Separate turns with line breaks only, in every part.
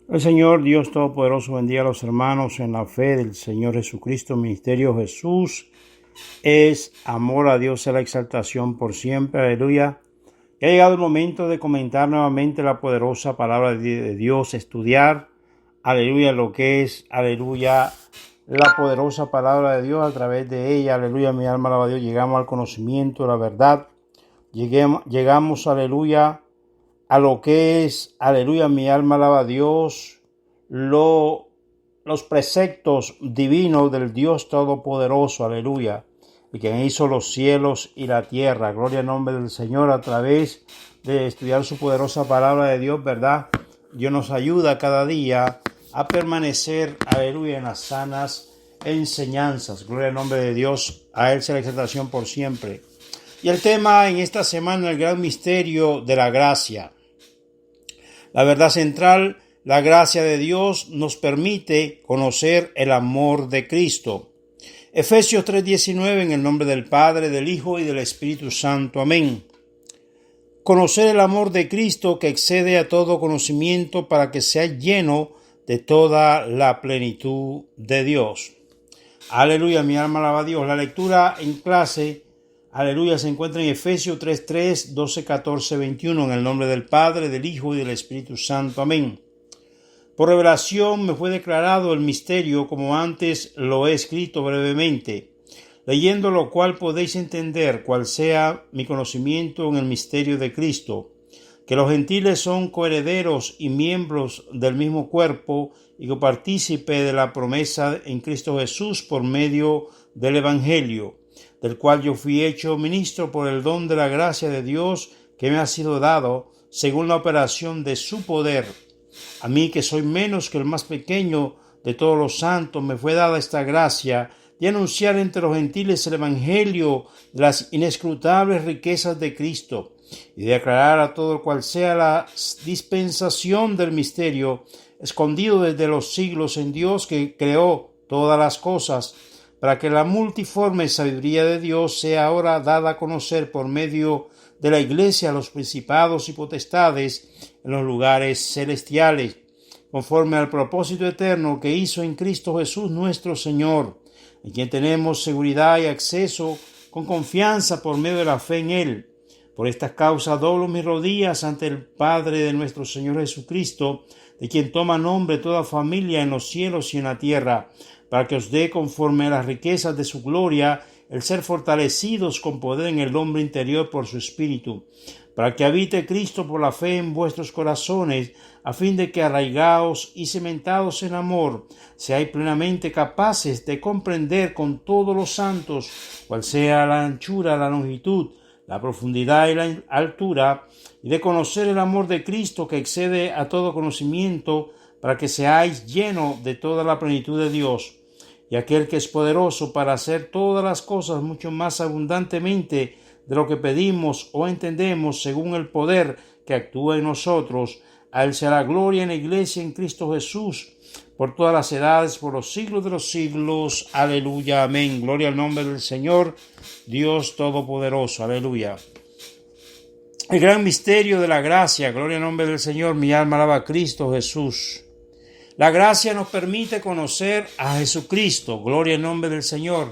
El Señor Dios Todopoderoso bendiga a los hermanos en la fe del Señor Jesucristo. Ministerio Jesús es amor a Dios, a la exaltación por siempre. Aleluya. Ya ha llegado el momento de comentar nuevamente la poderosa palabra de Dios, estudiar, aleluya, lo que es, aleluya, la poderosa palabra de Dios. A través de ella, aleluya, mi alma alaba a Dios, llegamos al conocimiento de la verdad. Llegamos, aleluya, a lo que es, aleluya, mi alma alaba a Dios, los preceptos divinos del Dios Todopoderoso, aleluya, el que hizo los cielos y la tierra. Gloria al nombre del Señor. A través de estudiar su poderosa palabra de Dios, ¿verdad? Dios nos ayuda cada día a permanecer, aleluya, en las sanas enseñanzas. Gloria al nombre de Dios. A Él sea la exaltación por siempre. Y el tema en esta semana, el gran misterio de la gracia. La verdad central, la gracia de Dios nos permite conocer el amor de Cristo. Efesios 3:19, en el nombre del Padre, del Hijo y del Espíritu Santo. Amén. Conocer el amor de Cristo que excede a todo conocimiento para que sea lleno de toda la plenitud de Dios. Aleluya, mi alma alaba a Dios. La lectura en clase, aleluya, se encuentra en Efesios 3:3, 12, 14, 21, en el nombre del Padre, del Hijo y del Espíritu Santo. Amén. Por revelación me fue declarado el misterio, como antes lo he escrito brevemente, leyendo lo cual podéis entender cuál sea mi conocimiento en el misterio de Cristo, que los gentiles son coherederos y miembros del mismo cuerpo y copartícipe de la promesa en Cristo Jesús por medio del Evangelio, del cual yo fui hecho ministro por el don de la gracia de Dios que me ha sido dado según la operación de su poder. A mí, que soy menos que el más pequeño de todos los santos, me fue dada esta gracia de anunciar entre los gentiles el Evangelio de las inescrutables riquezas de Cristo y de aclarar a todo cual sea la dispensación del misterio escondido desde los siglos en Dios que creó todas las cosas, para que la multiforme sabiduría de Dios sea ahora dada a conocer por medio de la Iglesia a los principados y potestades en los lugares celestiales, conforme al propósito eterno que hizo en Cristo Jesús nuestro Señor, en quien tenemos seguridad y acceso con confianza por medio de la fe en Él. Por esta causa doblo mis rodillas ante el Padre de nuestro Señor Jesucristo, de quien toma nombre toda familia en los cielos y en la tierra, para que os dé conforme a las riquezas de su gloria el ser fortalecidos con poder en el hombre interior por su Espíritu, para que habite Cristo por la fe en vuestros corazones, a fin de que arraigados y cimentados en amor, seáis plenamente capaces de comprender con todos los santos cuál sea la anchura, la longitud, la profundidad y la altura, y de conocer el amor de Cristo que excede a todo conocimiento, para que seáis llenos de toda la plenitud de Dios. Y aquel que es poderoso para hacer todas las cosas mucho más abundantemente de lo que pedimos o entendemos, según el poder que actúa en nosotros, a Él sea la gloria en la Iglesia en Cristo Jesús, por todas las edades, por los siglos de los siglos. Aleluya, amén. Gloria al nombre del Señor, Dios Todopoderoso. Aleluya. El gran misterio de la gracia. Gloria al nombre del Señor. Mi alma alaba a Cristo Jesús. La gracia nos permite conocer a Jesucristo. Gloria al nombre del Señor.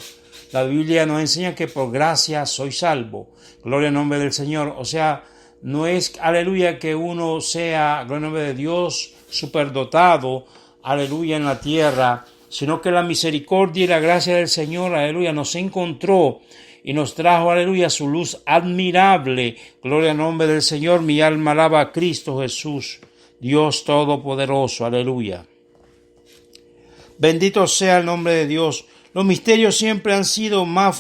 La Biblia nos enseña que por gracia soy salvo. Gloria al nombre del Señor. O sea, no es, aleluya, que uno sea, gloria al nombre de Dios, superdotado, aleluya, en la tierra, sino que la misericordia y la gracia del Señor, aleluya, nos encontró y nos trajo, aleluya, su luz admirable. Gloria al nombre del Señor. Mi alma alaba a Cristo Jesús, Dios Todopoderoso. Aleluya. Bendito sea el nombre de Dios. Los misterios siempre han sido una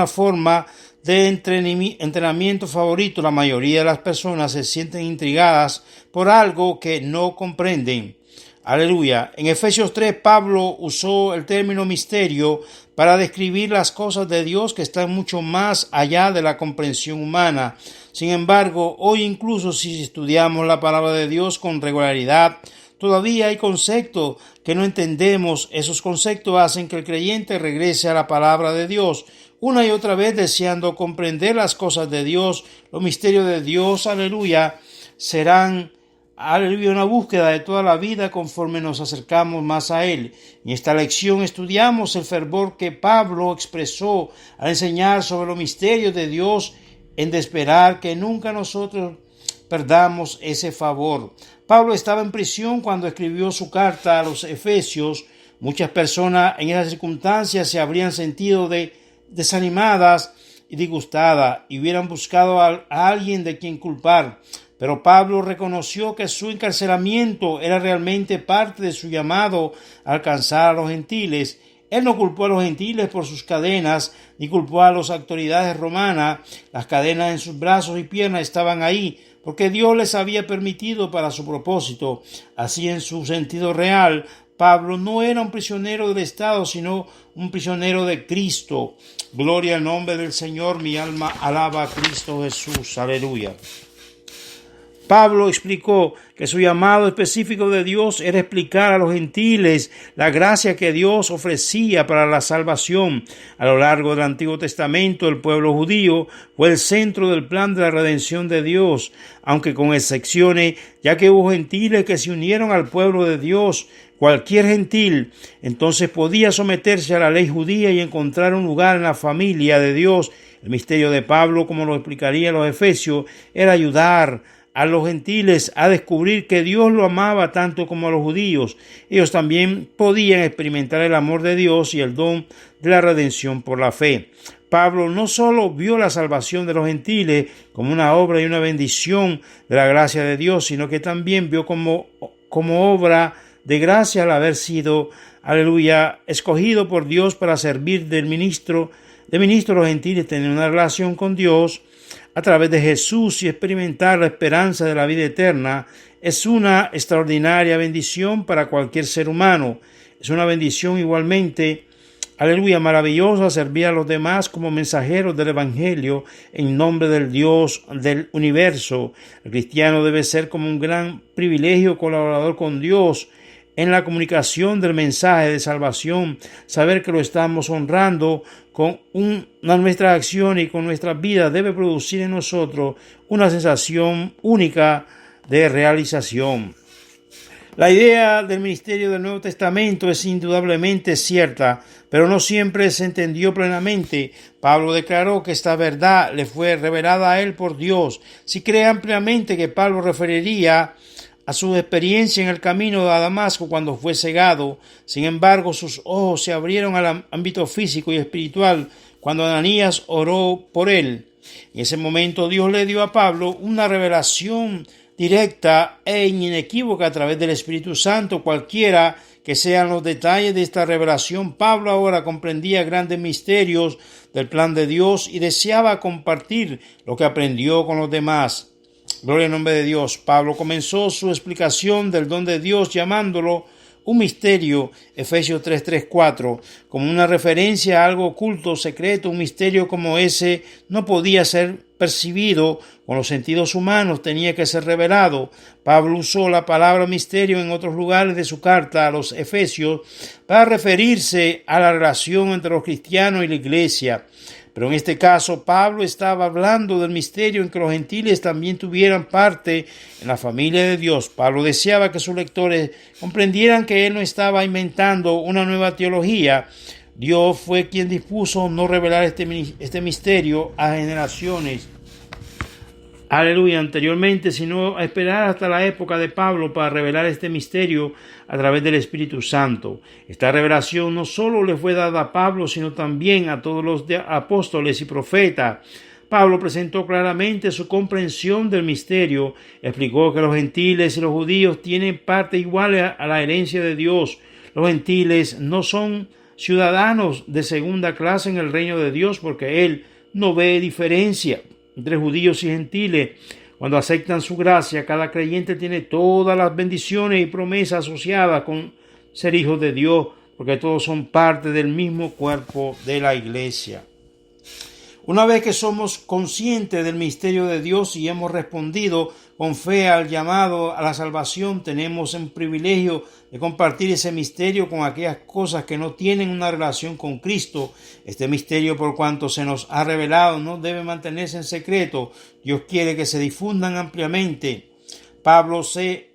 forma de entrenamiento favorito. La mayoría de las personas se sienten intrigadas por algo que no comprenden. Aleluya. En Efesios 3, Pablo usó el término misterio para describir las cosas de Dios que están mucho más allá de la comprensión humana. Sin embargo, hoy incluso si estudiamos la palabra de Dios con regularidad, todavía hay conceptos que no entendemos. Esos conceptos hacen que el creyente regrese a la palabra de Dios una y otra vez, deseando comprender las cosas de Dios, los misterios de Dios, aleluya, serán aleluya, una búsqueda de toda la vida conforme nos acercamos más a Él. En esta lección estudiamos el fervor que Pablo expresó al enseñar sobre los misterios de Dios, en de esperar que nunca nosotros perdamos ese favor. Pablo estaba en prisión cuando escribió su carta a los Efesios. Muchas personas en esas circunstancias se habrían sentido desanimadas y disgustadas y hubieran buscado a alguien de quien culpar. Pero Pablo reconoció que su encarcelamiento era realmente parte de su llamado a alcanzar a los gentiles. Él no culpó a los gentiles por sus cadenas, ni culpó a las autoridades romanas. Las cadenas en sus brazos y piernas estaban ahí, porque Dios les había permitido para su propósito. Así, en su sentido real, Pablo no era un prisionero del Estado, sino un prisionero de Cristo. Gloria al nombre del Señor, mi alma alaba a Cristo Jesús. Aleluya. Pablo explicó que su llamado específico de Dios era explicar a los gentiles la gracia que Dios ofrecía para la salvación. A lo largo del Antiguo Testamento, el pueblo judío fue el centro del plan de la redención de Dios, aunque con excepciones, ya que hubo gentiles que se unieron al pueblo de Dios. Cualquier gentil entonces podía someterse a la ley judía y encontrar un lugar en la familia de Dios. El misterio de Pablo, como lo explicaría los Efesios, era ayudar a los gentiles a descubrir que Dios lo amaba tanto como a los judíos. Ellos también podían experimentar el amor de Dios y el don de la redención por la fe. Pablo no solo vio la salvación de los gentiles como una obra y una bendición de la gracia de Dios, sino que también vio como obra de gracia al haber sido, aleluya, escogido por Dios para servir de ministro a los gentiles, tener una relación con Dios a través de Jesús y experimentar la esperanza de la vida eterna. Es una extraordinaria bendición para cualquier ser humano. Es una bendición igualmente, aleluya, maravillosa, servir a los demás como mensajeros del Evangelio en nombre del Dios del universo. El cristiano debe ser como un gran privilegio colaborador con Dios en la comunicación del mensaje de salvación, saber que lo estamos honrando con nuestra acción y con nuestra vida debe producir en nosotros una sensación única de realización. La idea del ministerio del Nuevo Testamento es indudablemente cierta, pero no siempre se entendió plenamente. Pablo declaró que esta verdad le fue revelada a él por Dios. Si cree ampliamente que Pablo referiría a su experiencia en el camino a Damasco cuando fue cegado. Sin embargo, sus ojos se abrieron al ámbito físico y espiritual cuando Ananías oró por él. En ese momento Dios le dio a Pablo una revelación directa e inequívoca a través del Espíritu Santo. Cualquiera que sean los detalles de esta revelación, Pablo ahora comprendía grandes misterios del plan de Dios y deseaba compartir lo que aprendió con los demás. Gloria al nombre de Dios. Pablo comenzó su explicación del don de Dios llamándolo un misterio, Efesios 3:4, como una referencia a algo oculto, secreto. Un misterio como ese no podía ser percibido con los sentidos humanos, tenía que ser revelado. Pablo usó la palabra misterio en otros lugares de su carta a los Efesios para referirse a la relación entre los cristianos y la iglesia. Pero en este caso, Pablo estaba hablando del misterio en que los gentiles también tuvieran parte en la familia de Dios. Pablo deseaba que sus lectores comprendieran que él no estaba inventando una nueva teología. Dios fue quien dispuso no revelar este misterio a generaciones, aleluya, anteriormente, sino a esperar hasta la época de Pablo para revelar este misterio a través del Espíritu Santo. Esta revelación no solo le fue dada a Pablo, sino también a todos los apóstoles y profetas. Pablo presentó claramente su comprensión del misterio, explicó que los gentiles y los judíos tienen parte igual a la herencia de Dios. Los gentiles no son ciudadanos de segunda clase en el reino de Dios, porque Él no ve diferencia entre judíos y gentiles. Cuando aceptan su gracia, cada creyente tiene todas las bendiciones y promesas asociadas con ser hijos de Dios, porque todos son parte del mismo cuerpo de la iglesia. Una vez que somos conscientes del misterio de Dios y hemos respondido con fe al llamado a la salvación, tenemos el privilegio de compartir ese misterio con aquellas cosas que no tienen una relación con Cristo. Este misterio, por cuanto se nos ha revelado, no debe mantenerse en secreto. Dios quiere que se difundan ampliamente. Pablo se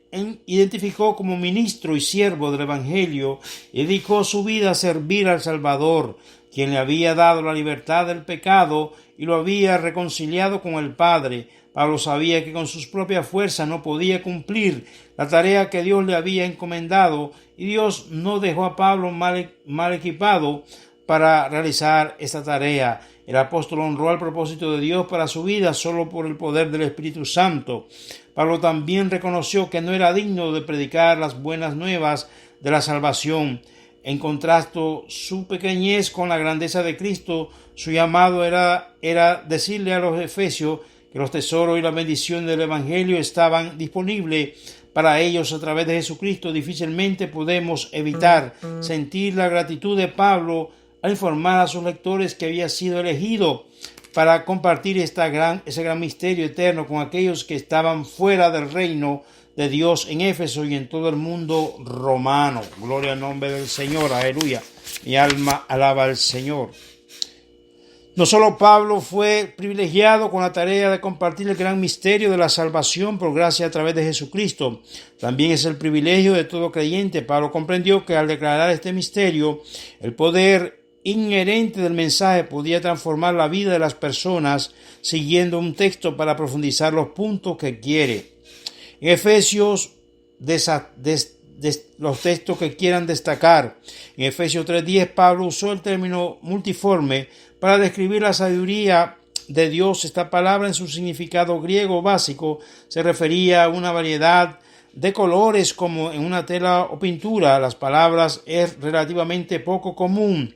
identificó como ministro y siervo del Evangelio y dedicó su vida a servir al Salvador, quien le había dado la libertad del pecado y lo había reconciliado con el Padre. Pablo sabía que con sus propias fuerzas no podía cumplir la tarea que Dios le había encomendado, y Dios no dejó a Pablo mal equipado para realizar esta tarea. El apóstol honró al propósito de Dios para su vida solo por el poder del Espíritu Santo. Pablo también reconoció que no era digno de predicar las buenas nuevas de la salvación. En contraste su pequeñez con la grandeza de Cristo, su llamado era decirle a los efesios que los tesoros y la bendición del Evangelio estaban disponibles para ellos a través de Jesucristo. Difícilmente podemos evitar sentir la gratitud de Pablo al informar a sus lectores que había sido elegido para compartir ese gran misterio eterno con aquellos que estaban fuera del reino de Dios en Éfeso y en todo el mundo romano. Gloria al nombre del Señor, aleluya. Mi alma alaba al Señor. No solo Pablo fue privilegiado con la tarea de compartir el gran misterio de la salvación por gracia a través de Jesucristo, también es el privilegio de todo creyente. Pablo comprendió que al declarar este misterio, el poder inherente del mensaje podía transformar la vida de las personas siguiendo un texto para profundizar los puntos que quiere. En Efesios, los textos que quieran destacar. En Efesios 3:10, Pablo usó el término multiforme para describir la sabiduría de Dios. Esta palabra, en su significado griego básico, se refería a una variedad de colores como en una tela o pintura. Las palabras es relativamente poco común.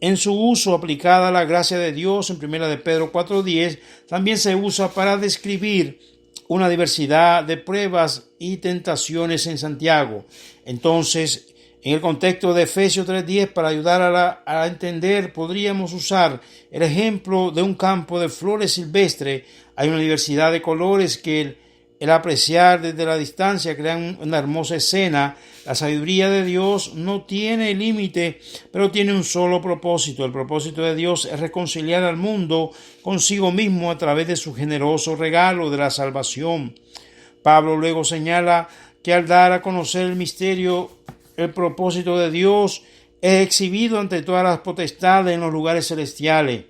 En su uso aplicada a la gracia de Dios, en 1 de Pedro 4:10, también se usa para describir una diversidad de pruebas y tentaciones en Santiago. Entonces, en el contexto de Efesios 3:10, para ayudar a entender, podríamos usar el ejemplo de un campo de flores silvestres. Hay una diversidad de colores que el apreciar desde la distancia crean una hermosa escena. La sabiduría de Dios no tiene límite, pero tiene un solo propósito. El propósito de Dios es reconciliar al mundo consigo mismo a través de su generoso regalo de la salvación. Pablo luego señala que al dar a conocer el misterio, el propósito de Dios es exhibido ante todas las potestades en los lugares celestiales.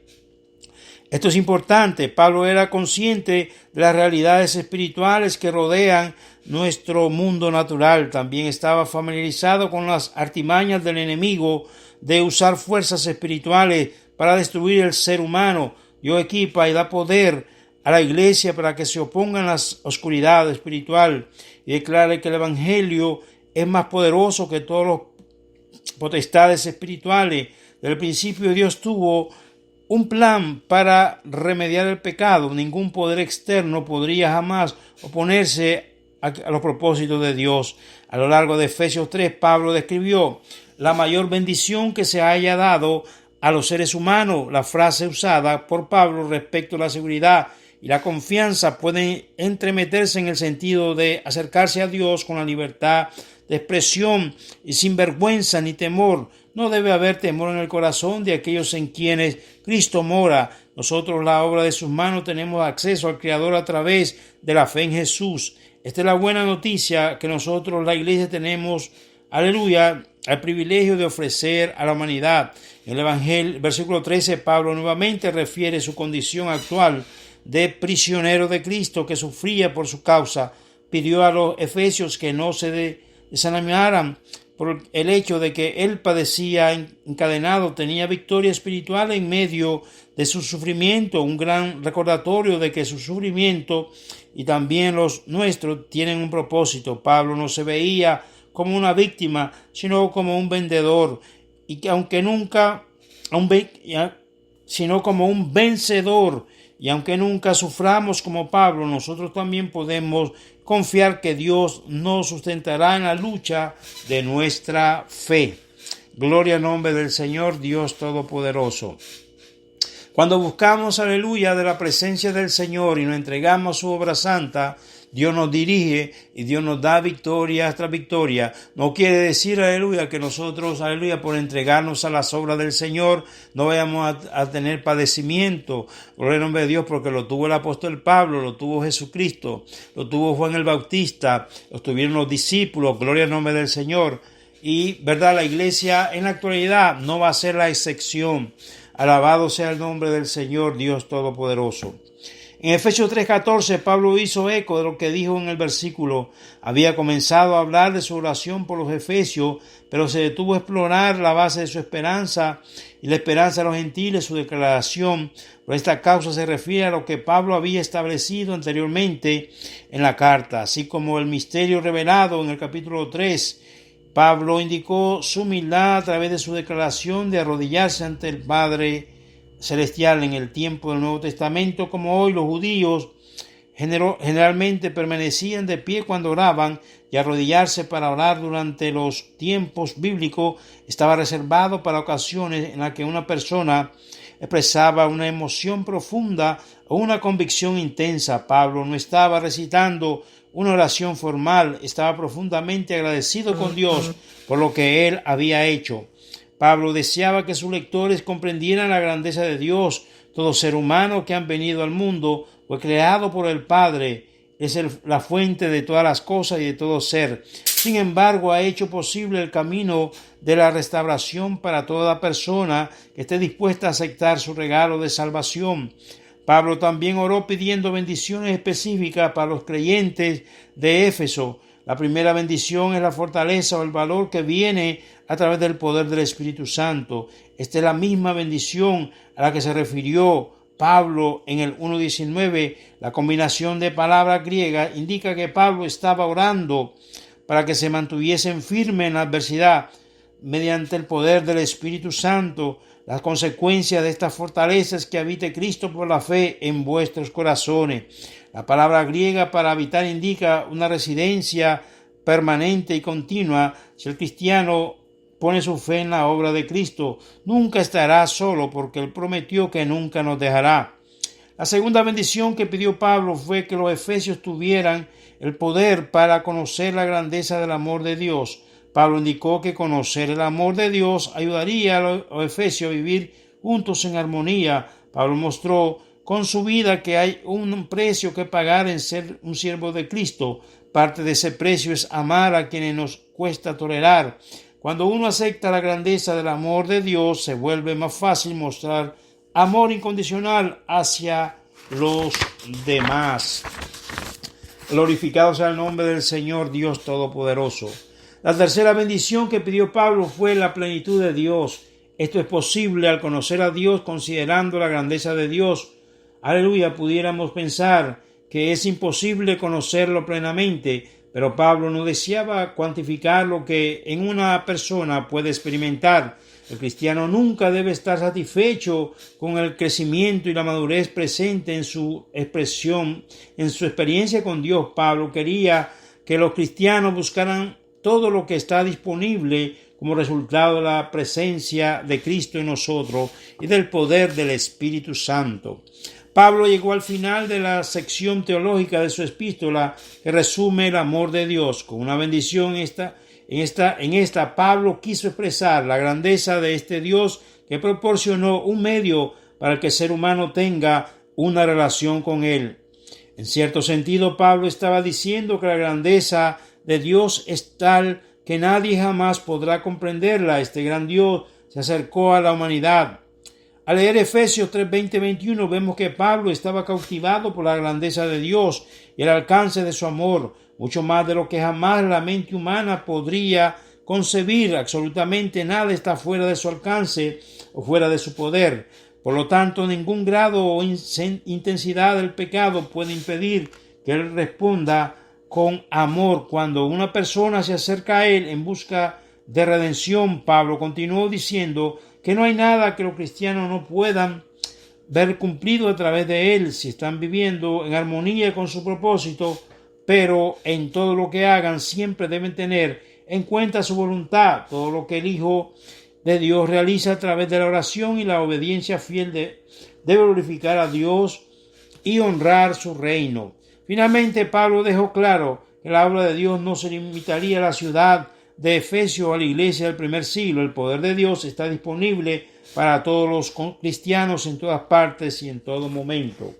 Esto es importante. Pablo era consciente de las realidades espirituales que rodean nuestro mundo natural. También estaba familiarizado con las artimañas del enemigo de usar fuerzas espirituales para destruir el ser humano. Dios equipa y da poder a la iglesia para que se opongan a la oscuridad espiritual y declare que el Evangelio es más poderoso que todas las potestades espirituales. Desde el principio Dios tuvo un plan para remediar el pecado. Ningún poder externo podría jamás oponerse a los propósitos de Dios. A lo largo de Efesios 3, Pablo describió la mayor bendición que se haya dado a los seres humanos. La frase usada por Pablo respecto a la seguridad y la confianza pueden entremeterse en el sentido de acercarse a Dios con la libertad de expresión y sin vergüenza ni temor. No debe haber temor en el corazón de aquellos en quienes Cristo mora. Nosotros, la obra de sus manos, tenemos acceso al Creador a través de la fe en Jesús. Esta es la buena noticia que nosotros, la iglesia, tenemos, aleluya, el privilegio de ofrecer a la humanidad. En el Evangelio, versículo 13, Pablo nuevamente refiere su condición actual de prisionero de Cristo que sufría por su causa. Pidió a los efesios que no se desanimaran por el hecho de que él padecía encadenado, tenía victoria espiritual en medio de su sufrimiento, un gran recordatorio de que su sufrimiento y también los nuestros tienen un propósito. Pablo no se veía como una víctima, sino como un vendedor, y que sino como un vencedor. Y aunque nunca suframos como Pablo, nosotros también podemos confiar que Dios nos sustentará en la lucha de nuestra fe. Gloria al nombre del Señor, Dios Todopoderoso. Cuando buscamos, aleluya, de la presencia del Señor y nos entregamos a su obra santa, Dios nos dirige y Dios nos da victoria tras victoria. No quiere decir, aleluya, que nosotros, aleluya, por entregarnos a las obras del Señor, no vayamos a tener padecimiento. Gloria al nombre de Dios, porque lo tuvo el apóstol Pablo, lo tuvo Jesucristo, lo tuvo Juan el Bautista, lo tuvieron los discípulos. Gloria al nombre del Señor. Y, verdad, la iglesia en la actualidad no va a ser la excepción. Alabado sea el nombre del Señor, Dios Todopoderoso. En Efesios 3:14, Pablo hizo eco de lo que dijo en el versículo. Había comenzado a hablar de su oración por los efesios, pero se detuvo a explorar la base de su esperanza y la esperanza de los gentiles, su declaración. Por esta causa se refiere a lo que Pablo había establecido anteriormente en la carta, así como el misterio revelado en el capítulo 3. Pablo indicó su humildad a través de su declaración de arrodillarse ante el Padre Celestial en el tiempo del Nuevo Testamento, como hoy los judíos generalmente permanecían de pie cuando oraban, y arrodillarse para orar durante los tiempos bíblicos estaba reservado para ocasiones en las que una persona expresaba una emoción profunda o una convicción intensa. Pablo no estaba recitando una oración formal, estaba profundamente agradecido con Dios por lo que él había hecho. Pablo deseaba que sus lectores comprendieran la grandeza de Dios. Todo ser humano que han venido al mundo fue creado por el Padre. Es la fuente de todas las cosas y de todo ser. Sin embargo, ha hecho posible el camino de la restauración para toda persona que esté dispuesta a aceptar su regalo de salvación. Pablo también oró pidiendo bendiciones específicas para los creyentes de Éfeso. La primera bendición es la fortaleza o el valor que viene a través del poder del Espíritu Santo. Esta es la misma bendición a la que se refirió Pablo en el 1:19. La combinación de palabras griegas indica que Pablo estaba orando para que se mantuviesen firmes en la adversidad mediante el poder del Espíritu Santo. Las consecuencias de esta fortaleza es que habite Cristo por la fe en vuestros corazones. La palabra griega para habitar indica una residencia permanente y continua. Si el cristiano pone su fe en la obra de Cristo, nunca estará solo, porque Él prometió que nunca nos dejará. La segunda bendición que pidió Pablo fue que los efesios tuvieran el poder para conocer la grandeza del amor de Dios. Pablo indicó que conocer el amor de Dios ayudaría a los efesios a vivir juntos en armonía. Pablo mostró con su vida que hay un precio que pagar en ser un siervo de Cristo. Parte de ese precio es amar a quienes nos cuesta tolerar. Cuando uno acepta la grandeza del amor de Dios, se vuelve más fácil mostrar amor incondicional hacia los demás. Glorificado sea el nombre del Señor Dios Todopoderoso. La tercera bendición que pidió Pablo fue la plenitud de Dios. Esto es posible al conocer a Dios considerando la grandeza de Dios. Aleluya, pudiéramos pensar que es imposible conocerlo plenamente, pero Pablo no deseaba cuantificar lo que en una persona puede experimentar. El cristiano nunca debe estar satisfecho con el crecimiento y la madurez presente en su expresión, en su experiencia con Dios. Pablo quería que los cristianos buscaran todo lo que está disponible como resultado de la presencia de Cristo en nosotros y del poder del Espíritu Santo. Pablo llegó al final de la sección teológica de su epístola que resume el amor de Dios. Con una bendición en esta Pablo quiso expresar la grandeza de este Dios que proporcionó un medio para que el ser humano tenga una relación con Él. En cierto sentido, Pablo estaba diciendo que la grandeza de Dios es tal que nadie jamás podrá comprenderla. Este gran Dios se acercó a la humanidad. Al leer Efesios 3:20-21 vemos que Pablo estaba cautivado por la grandeza de Dios y el alcance de su amor, mucho más de lo que jamás la mente humana podría concebir. Absolutamente nada está fuera de su alcance o fuera de su poder. Por lo tanto, ningún grado o intensidad del pecado puede impedir que Él responda con amor cuando una persona se acerca a Él en busca de redención. Pablo continuó diciendo que no hay nada que los cristianos no puedan ver cumplido a través de Él si están viviendo en armonía con su propósito, pero en todo lo que hagan siempre deben tener en cuenta su voluntad. Todo lo que el Hijo de Dios realiza a través de la oración y la obediencia fiel debe glorificar a Dios y honrar su reino. Finalmente, Pablo dejó claro que la obra de Dios no se limitaría a la ciudad de Efesio o a la iglesia del primer siglo. El poder de Dios está disponible para todos los cristianos en todas partes y en todo momento.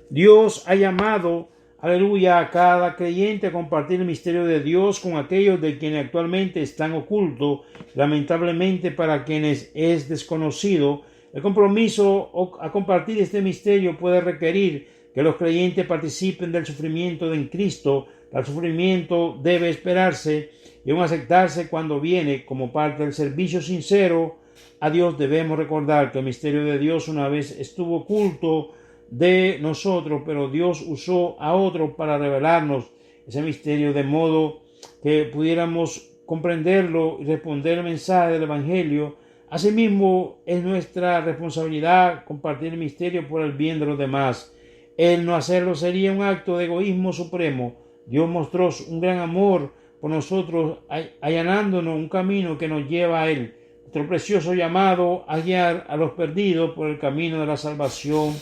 Dios ha llamado, aleluya, a cada creyente a compartir el misterio de Dios con aquellos de quienes actualmente están ocultos. Lamentablemente, para quienes es desconocido, el compromiso a compartir este misterio puede requerir que los creyentes participen del sufrimiento en Cristo. El sufrimiento debe esperarse y aún aceptarse cuando viene como parte del servicio sincero a Dios. Debemos recordar que el misterio de Dios una vez estuvo oculto de nosotros, pero Dios usó a otros para revelarnos ese misterio de modo que pudiéramos comprenderlo y responder el mensaje del Evangelio. Asimismo, es nuestra responsabilidad compartir el misterio por el bien de los demás. El no hacerlo sería un acto de egoísmo supremo. Dios mostró un gran amor por nosotros, allanándonos un camino que nos lleva a Él. Nuestro precioso llamado a guiar a los perdidos por el camino de la salvación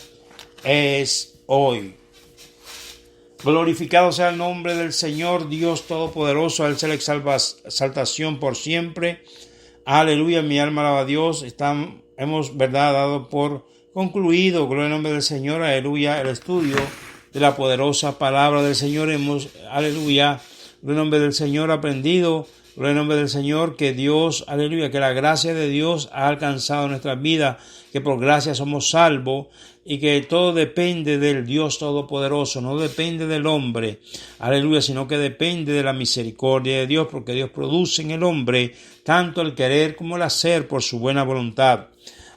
es hoy. Glorificado sea el nombre del Señor Dios Todopoderoso, a Él sea la exaltación por siempre. Aleluya, mi alma alaba a Dios. Hemos dado por concluido, gloria al nombre del Señor, aleluya, el estudio de la poderosa palabra del Señor. Hemos, aleluya, gloria al nombre del Señor, aprendido, gloria al nombre del Señor, que Dios, aleluya, que la gracia de Dios ha alcanzado nuestras vidas, que por gracia somos salvos y que todo depende del Dios Todopoderoso, no depende del hombre, aleluya, sino que depende de la misericordia de Dios, porque Dios produce en el hombre tanto el querer como el hacer por su buena voluntad.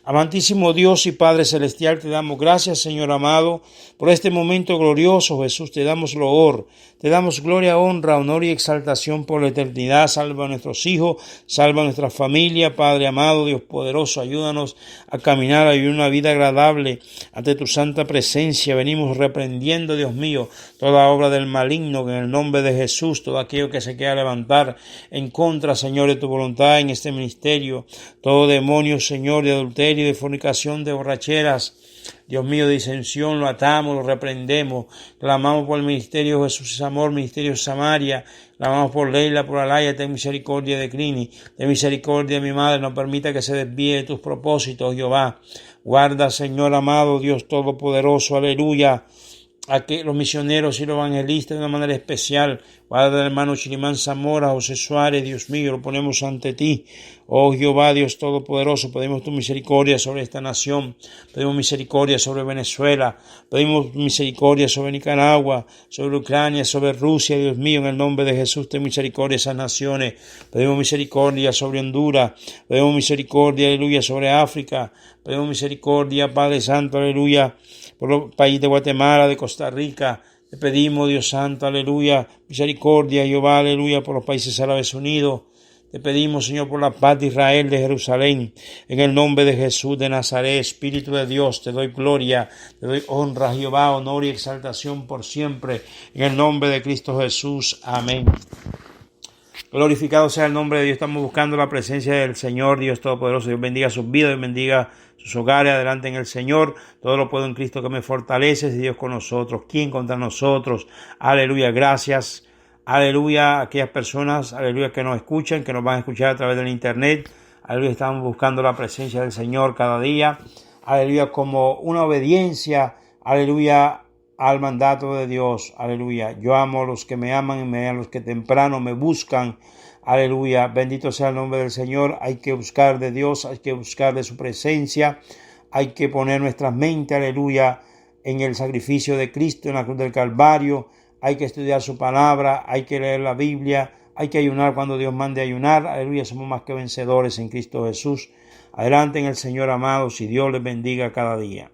Amantísimo Dios y Padre Celestial, te damos gracias, Señor amado, por este momento glorioso, Jesús. Te damos loor, te damos gloria, honor y exaltación por la eternidad. Salva a nuestros hijos, salva a nuestra familia, Padre amado, Dios poderoso. Ayúdanos a caminar, a vivir una vida agradable ante tu santa presencia. Venimos reprendiendo, Dios mío, toda obra del maligno, en el nombre de Jesús, todo aquello que se quiera levantar en contra, Señor, de tu voluntad en este ministerio. Todo demonio, Señor, de adulterio, de fornicación, de borracheras, Dios mío, de disensión, lo atamos, lo reprendemos. Clamamos por el ministerio Jesús es amor, ministerio Samaria. Clamamos por Leila, por Alaya. Ten misericordia de Clini, ten misericordia de mi madre. No permita que se desvíe de tus propósitos, Jehová. Guarda, Señor amado, Dios todopoderoso, aleluya, a que los misioneros y los evangelistas de una manera especial. Guarda al hermano Chilimán Zamora, José Suárez, Dios mío, lo ponemos ante ti. Oh Jehová, Dios Todopoderoso, pedimos tu misericordia sobre esta nación, pedimos misericordia sobre Venezuela, pedimos misericordia sobre Nicaragua, sobre Ucrania, sobre Rusia, Dios mío, en el nombre de Jesús, ten misericordia de esas naciones. Pedimos misericordia sobre Honduras, pedimos misericordia, aleluya, sobre África, pedimos misericordia, Padre Santo, aleluya, por el país de Guatemala, de Costa Rica. Te pedimos, Dios Santo, aleluya, misericordia, Jehová, aleluya, por los países árabes unidos. Te pedimos, Señor, por la paz de Israel, de Jerusalén, en el nombre de Jesús de Nazaret. Espíritu de Dios, te doy gloria, te doy honra, Jehová, honor y exaltación por siempre, en el nombre de Cristo Jesús. Amén. Glorificado sea el nombre de Dios. Estamos buscando la presencia del Señor, Dios Todopoderoso. Dios bendiga sus vidas, Dios bendiga sus hogares. Adelante en el Señor. Todo lo puedo en Cristo que me fortalece. Es Dios con nosotros. ¿Quién contra nosotros? Aleluya. Gracias. Aleluya. A aquellas personas, aleluya, que nos escuchan, que nos van a escuchar a través del internet. Aleluya. Estamos buscando la presencia del Señor cada día. Aleluya. Como una obediencia. Aleluya. Al mandato de Dios, aleluya. Yo amo a los que me aman y me aman a los que temprano me buscan, aleluya. Bendito sea el nombre del Señor. Hay que buscar de Dios, hay que buscar de su presencia, hay que poner nuestras mentes, aleluya, en el sacrificio de Cristo en la cruz del Calvario. Hay que estudiar su palabra, hay que leer la Biblia, hay que ayunar cuando Dios mande ayunar, aleluya. Somos más que vencedores en Cristo Jesús. Adelante en el Señor, amados, y Dios les bendiga cada día.